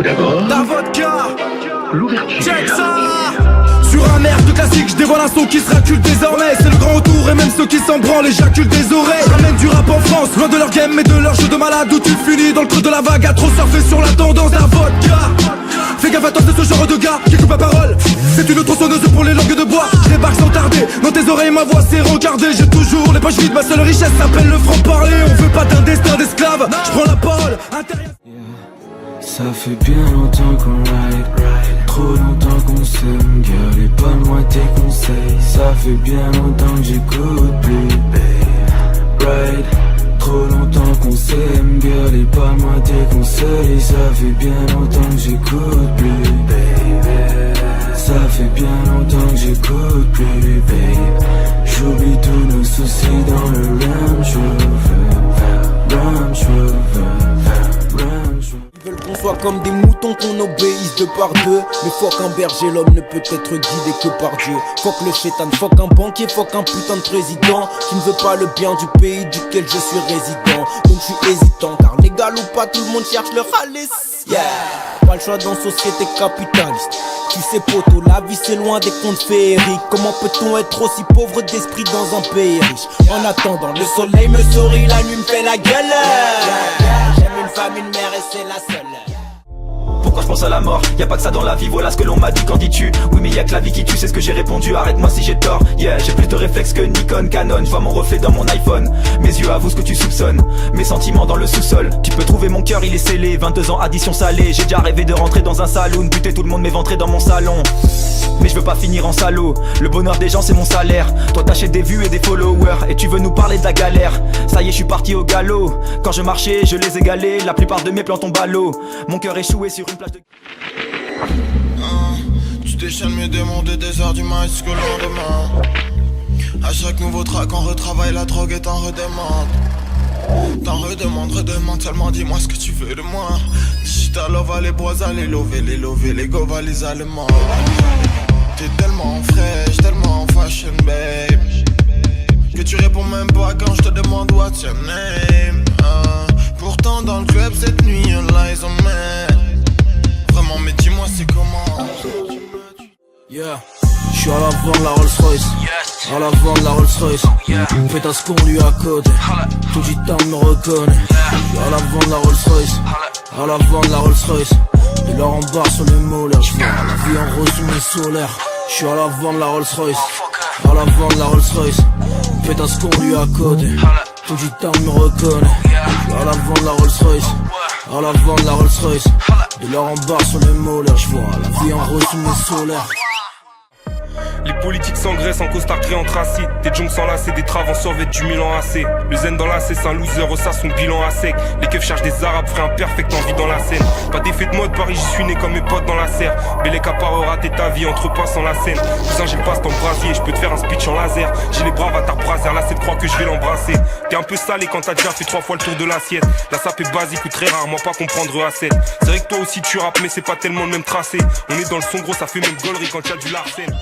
d'abord, La vodka, l'ouverture. check ça. Sur un air de classique, je dévoile un son qui sera culte désormais. C'est le grand retour et même ceux qui s'en branlent éjaculent des oreilles. Je ramène du rap en France, loin de leur game et de leur jeu de malade. Où tu finis dans le creux de la vague à trop surfer sur la tendance de la vodka. Fais gaffe à toi, c'est ce genre de gars qui coupe la parole. C'est une tronçonneuse pour les langues de bois. Je débarque sans tarder, dans tes oreilles ma voix s'est rencardée. J'ai toujours les poches vides, ma seule richesse s'appelle le franc-parler. On veut pas d'un destin d'esclave, je prends la parole intérieure. Ça fait bien longtemps qu'on ride, trop longtemps qu'on s'aime, girl, et pas moi tes conseils. Ça fait bien longtemps que j'écoute plus, babe. Ride, trop longtemps qu'on s'aime, girl, et pas moi tes conseils. Ça fait bien longtemps que j'écoute plus, babe. Ça fait bien longtemps que j'écoute plus, babe. J'oublie tous nos soucis dans le Range Rover, Range Rover, Range Rover. Ils veulent qu'on soit comme des moutons, qu'on obéisse deux par deux. Mais faut qu'un berger, l'homme ne peut être guidé que par Dieu. Faut que le chétan, faut qu'un banquier, faut qu'un putain de président qui ne veut pas le bien du pays duquel je suis résident. Donc je suis hésitant, car légal ou pas, tout le monde cherche le ralice. Yeah, pas le choix dans société capitaliste. Tu sais poto, la vie c'est loin des contes féeriques. Comment peut-on être aussi pauvre d'esprit dans un pays riche? En attendant, le soleil me sourit, la nuit me fait la gueule. J'aime une femme, une mère et c'est la seule. Pourquoi je pense à la mort, y'a pas que ça dans la vie, voilà ce que l'on m'a dit, qu'en dis-tu? Oui mais y'a que la vie qui tue, c'est ce que j'ai répondu, arrête-moi si j'ai tort. Yeah, j'ai plus de réflexes que Nikon, Canon, je vois mon reflet dans mon iPhone. Mes yeux avouent ce que tu soupçonnes, mes sentiments dans le sous-sol. Tu peux trouver mon cœur, il est scellé, 22 ans addition salée. J'ai déjà rêvé de rentrer dans un saloon, buter tout le monde, m'éventrer dans mon salon. Mais je veux pas finir en salaud, le bonheur des gens c'est mon salaire. Toi t'achètes des vues et des followers, et tu veux nous parler de la galère. Ça y est je suis parti au galop, quand je marchais je les égalais. La plupart de mes plans tombent à l'eau, mon cœur échoué sur une plage de... Tu déchaînes mes démons des déserts du mal jusqu'au lendemain. À chaque nouveau track on retravaille la drogue et t'en redemande. T'en redemande seulement dis-moi ce que tu veux de moi. Digital love les bois les lover, les gova les allemands. T'es tellement fraîche, tellement fashion babe, que tu réponds même pas quand je te demande what's your name. Pourtant dans le club cette nuit all eyes on me. Vraiment mais dis-moi c'est comment. Yeah, je suis à l'avant de la Rolls Royce, à l'avant de la Rolls Royce. Pétasse qu'on lui à côté, tout gitan me reconnaît. Je suis à l'avant de la Rolls Royce, à l'avant de la Rolls Royce. De l'or en barre sur les molaires, je vois la vie en rose sous mes solaires. Je suis à l'avant de la Rolls Royce, à l'avant de la Rolls Royce. Pétasse qu'on lui à côté, tout gitan me reconnaît. Je suis à l'avant de la Rolls Royce, à l'avant de la Rolls Royce. De l'or en barre sur les molaires, je vois la vie en rose sous mes solaires. Les politiques s'engraissent en costard créé en tracé. Des joncs s'enlacés, des traves en survêt du Milan AC. Le zen dans la c'est un loser, ça son bilan à sec. Les keufs cherchent des arabes, feraient un perfect envie dans la scène. Pas d'effet de mode, Paris j'y suis né comme mes potes dans la serre. Bélé caparo raté ta vie entre passant la scène. Cousin j'ai le passe dans le brasier, je peux te faire un speech en laser. J'ai les bras avatar braser, là c'est de croire que je vais l'embrasser. T'es un peu salé quand t'as déjà fait 3 fois le tour de l'assiette. La sape est basique ou très rarement pas comprendre A7. C'est vrai que toi aussi tu rappes mais c'est pas tellement le même tracé. On est dans le son gros, ça fait même gaulerie quand y'a du Larsen.